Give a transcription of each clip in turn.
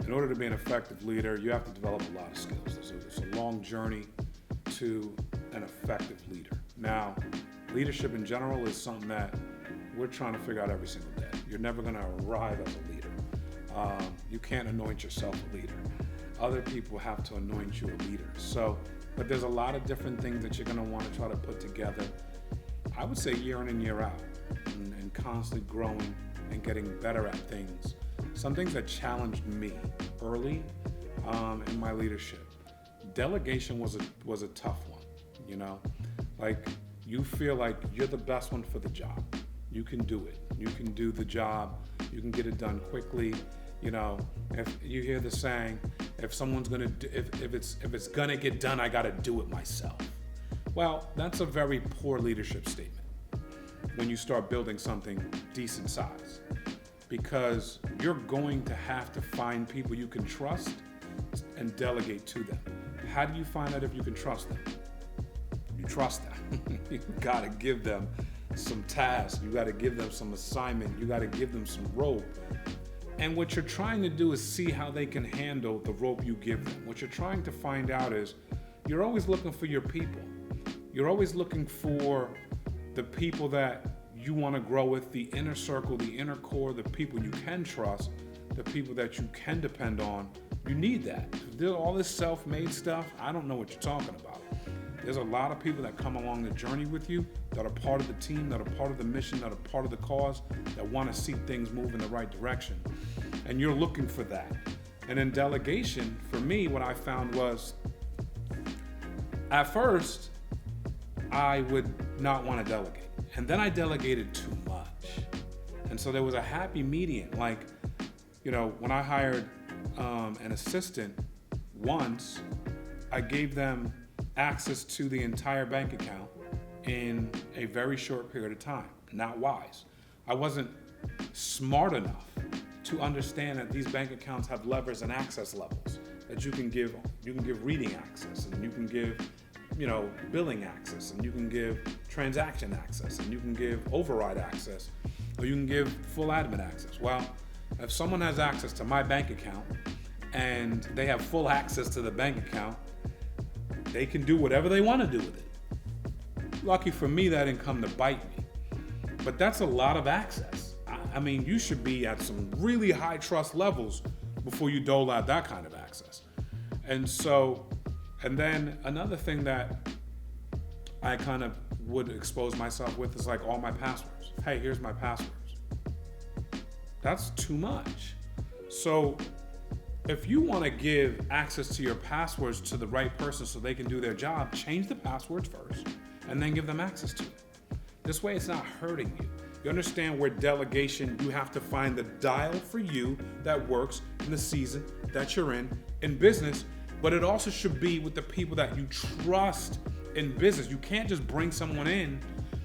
in order to be an effective leader, you have to develop a lot of skills. It's a long journey to an effective leader. Now, leadership in general is something that we're trying to figure out every single day. You're never going to arrive as a leader. You can't anoint yourself a leader. Other people have to anoint you a leader. But there's a lot of different things that you're going to want to try to put together, I would say year in and year out, and constantly growing and getting better at things. Some things that challenged me early in my leadership. Delegation was a tough one, you know? Like, you feel like you're the best one for the job. You can do it. You can do the job. You can get it done quickly. You know, if you hear the saying, if it's gonna get done, I gotta do it myself. Well, that's a very poor leadership statement when you start building something decent size, because you're going to have to find people you can trust and delegate to them. How do you find out if you can trust them? You trust them. You gotta give them some tasks. You gotta give them some assignment. You gotta give them some rope. And what you're trying to do is see how they can handle the rope you give them. What you're trying to find out is you're always looking for your people. You're always looking for the people that you want to grow with, the inner circle, the inner core, the people you can trust, the people that you can depend on. You need that. There's all this self-made stuff, I don't know what you're talking about. There's a lot of people that come along the journey with you, that are part of the team, that are part of the mission, that are part of the cause, that want to see things move in the right direction. And you're looking for that. And in delegation, for me, what I found was, at first, I would not want to delegate. And then I delegated too much. And so there was a happy median. Like, you know, when I hired an assistant once, I gave them access to the entire bank account in a very short period of time. Not wise. I wasn't smart enough to understand that these bank accounts have levers and access levels that you can give reading access, and you can give, you know, billing access, and you can give transaction access, and you can give override access, or you can give full admin access. Well, if someone has access to my bank account and they have full access to the bank account, they can do whatever they want to do with it. Lucky for me, that didn't come to bite me. But that's a lot of access. I mean, you should be at some really high trust levels before you dole out that kind of access. And then another thing that I kind of would expose myself with is like all my passwords. Hey, here's my passwords. That's too much. So if you want to give access to your passwords to the right person so they can do their job, change the passwords first and then give them access to it. This way it's not hurting you. You understand where delegation, you have to find the dial for you that works in the season that you're in business, but it also should be with the people that you trust in business. You can't just bring someone in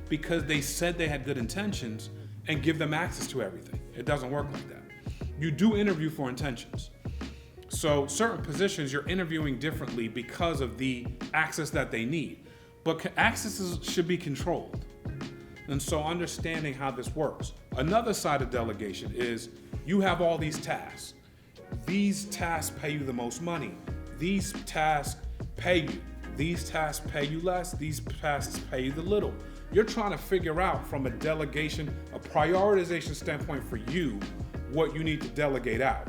because they said they had good intentions and give them access to everything. It doesn't work like that. You do interview for intentions. So certain positions you're interviewing differently because of the access that they need. But accesses should be controlled. And so understanding how this works. Another side of delegation is you have all these tasks. These tasks pay you the most money. These tasks pay you. These tasks pay you less. These tasks pay you the little. You're trying to figure out from a delegation, a prioritization standpoint for you, what you need to delegate out.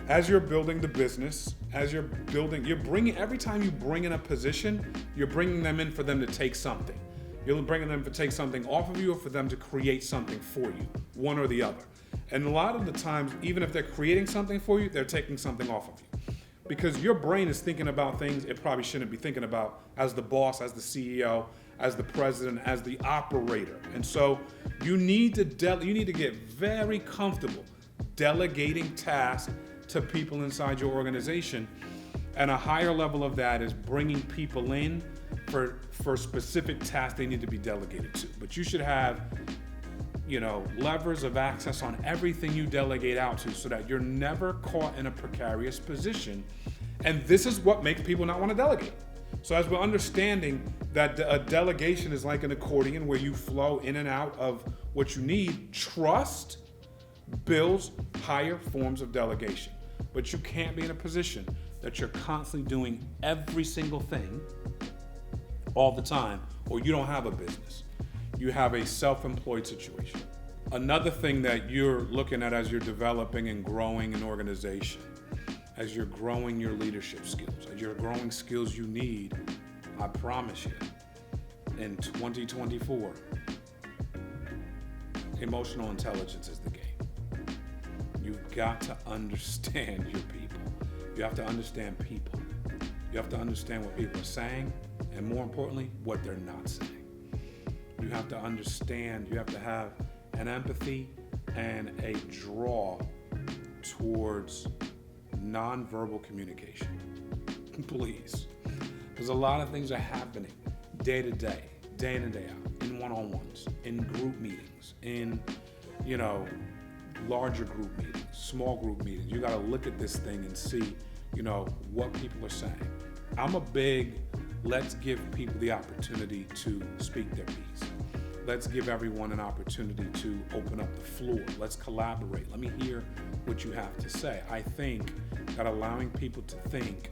As you're building the business, every time you bring in a position, you're bringing them in for them to take something. You're bringing them to take something off of you or for them to create something for you, one or the other. And a lot of the times, even if they're creating something for you, they're taking something off of you. Because your brain is thinking about things it probably shouldn't be thinking about as the boss, as the CEO, as the president, as the operator. And so you need to get very comfortable delegating tasks to people inside your organization. And a higher level of that is bringing people in for specific tasks they need to be delegated to. But you should have, levers of access on everything you delegate out to so that you're never caught in a precarious position. And this is what makes people not want to delegate. So as we're understanding that a delegation is like an accordion where you flow in and out of what you need, trust builds higher forms of delegation. but you can't be in a position that you're constantly doing every single thing all the time, or you don't have a business. You have a self-employed situation. Another thing that you're looking at as you're developing and growing an organization, as you're growing your leadership skills, as you're growing skills you need, I promise you, in 2024, emotional intelligence is the game. You've got to understand your people. You have to understand people. You have to understand what people are saying, and more importantly, what they're not saying. You have to understand, you have to have an empathy and a draw towards nonverbal communication. Please. Because a lot of things are happening day to day, day in and day out, in one-on-ones, in group meetings, in, larger group meetings, small group meetings. You got to look at this thing and see, what people are saying. I'm a big, let's give people the opportunity to speak their piece. Let's give everyone an opportunity to open up the floor. Let's collaborate. Let me hear what you have to say. I think that allowing people to think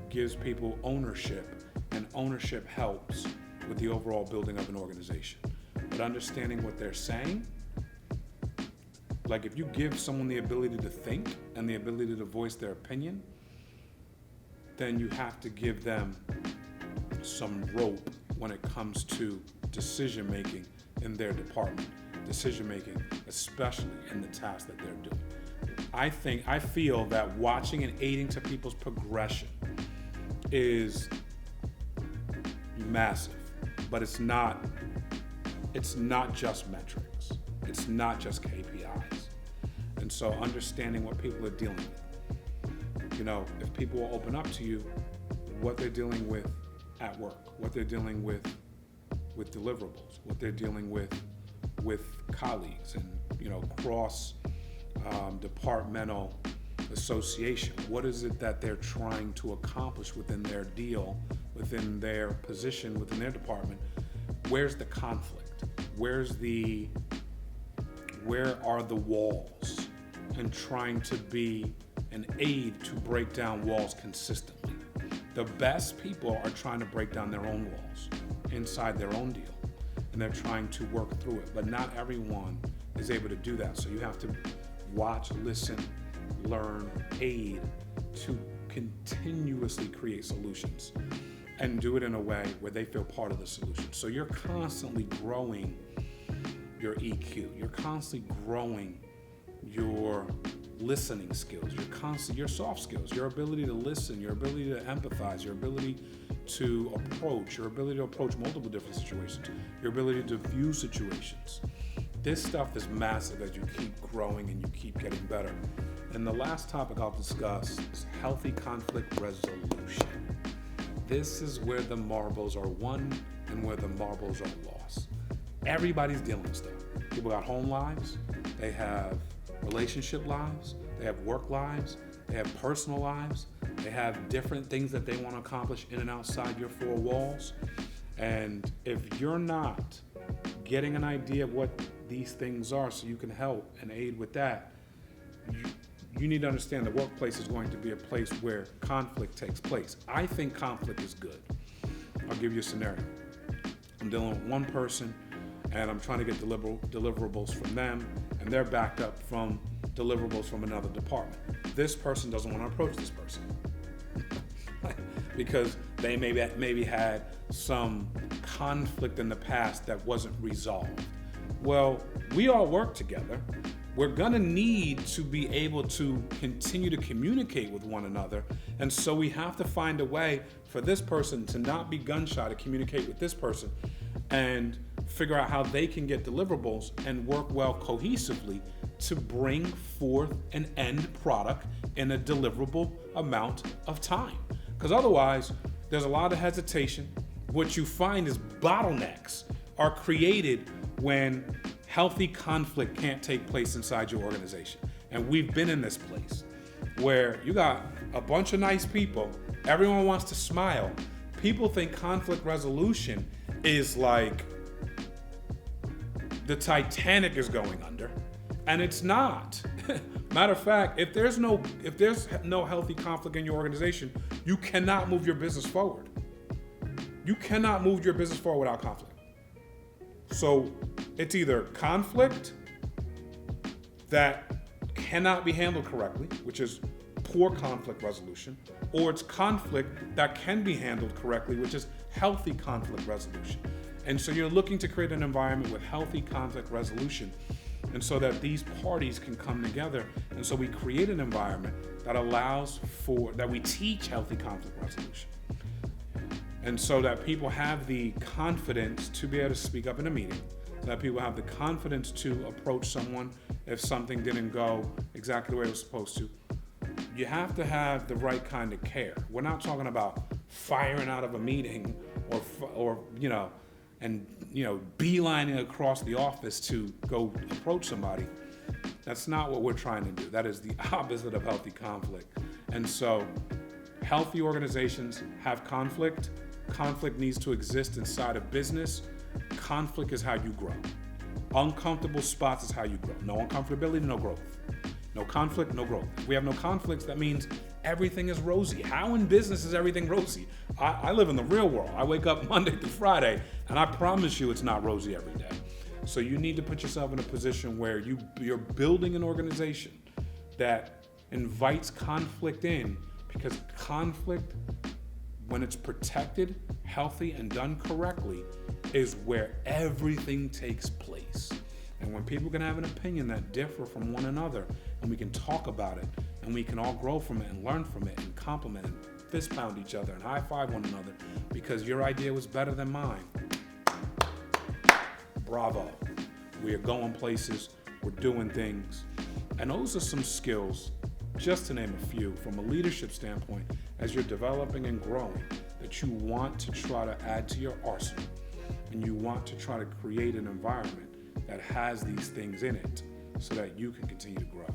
gives people ownership, and ownership helps with the overall building of an organization. But understanding what they're saying, like if you give someone the ability to think and the ability to voice their opinion, then you have to give them some rope when it comes to decision making in their department, decision making, especially in the tasks that they're doing. I feel that watching and aiding to people's progression is massive, but it's not just metrics. It's not just KPIs. And so understanding what people are dealing with. If people will open up to you what they're dealing with at work, what they're dealing with deliverables, what they're dealing with colleagues and, cross departmental association. What is it that they're trying to accomplish within their deal, within their position, within their department? Where's the conflict? Where are the walls? And trying to be an aid to break down walls consistently. The best people are trying to break down their own walls inside their own deal, and they're trying to work through it, but not everyone is able to do that. So you have to watch, listen, learn, aid to continuously create solutions and do it in a way where they feel part of the solution. So you're constantly growing your EQ. You're constantly growing your listening skills, your soft skills, your ability to listen, your ability to empathize, your ability to approach multiple different situations, your ability to view situations. This stuff is massive as you keep growing and you keep getting better. And the last topic I'll discuss is healthy conflict resolution. This is where the marbles are won and where the marbles are lost. Everybody's dealing with stuff. People got home lives, they have relationship lives, they have work lives, they have personal lives, they have different things that they want to accomplish in and outside your four walls. And if you're not getting an idea of what these things are so you can help and aid with that, you need to understand the workplace is going to be a place where conflict takes place. I think conflict is good. I'll give you a scenario. I'm dealing with one person and I'm trying to get deliverables from them, and they're backed up from deliverables from another department. This person doesn't want to approach this person because they maybe had some conflict in the past that wasn't resolved. Well, we all work together. We're gonna need to be able to continue to communicate with one another, and so we have to find a way for this person to not be gun shy to communicate with this person and figure out how they can get deliverables and work well cohesively to bring forth an end product in a deliverable amount of time. Because otherwise, there's a lot of hesitation. What you find is bottlenecks are created when healthy conflict can't take place inside your organization. And we've been in this place where you got a bunch of nice people, everyone wants to smile. People think conflict resolution is like the Titanic is going under, and it's not. Matter of fact, if there's no healthy conflict in your organization, you cannot move your business forward. You cannot move your business forward without conflict. So it's either conflict that cannot be handled correctly, which is poor conflict resolution, or it's conflict that can be handled correctly, which is healthy conflict resolution. And so you're looking to create an environment with healthy conflict resolution, and so that these parties can come together. And so we create an environment that allows that we teach healthy conflict resolution. And so that people have the confidence to be able to speak up in a meeting, that people have the confidence to approach someone if something didn't go exactly the way it was supposed to. You have to have the right kind of care. We're not talking about firing out of a meeting or beelining across the office to go approach somebody. That's not what we're trying to do. That is the opposite of healthy conflict. And so healthy organizations have conflict. Conflict needs to exist inside of business. Conflict is how you grow. Uncomfortable spots is how you grow. No uncomfortability, no growth. No conflict, no growth. If we have no conflicts, that means everything is rosy. How in business is everything rosy? I live in the real world. I wake up Monday through Friday, and I promise you it's not rosy every day. So you need to put yourself in a position where you're building an organization that invites conflict in, because conflict, when it's protected, healthy, and done correctly, is where everything takes place. And when people can have an opinion that differ from one another, and we can talk about it, and we can all grow from it and learn from it and compliment and fist pound each other and high five one another because your idea was better than mine. Bravo. We are going places, we're doing things. And those are some skills, just to name a few, from a leadership standpoint, as you're developing and growing, that you want to try to add to your arsenal. And you want to try to create an environment that has these things in it so that you can continue to grow.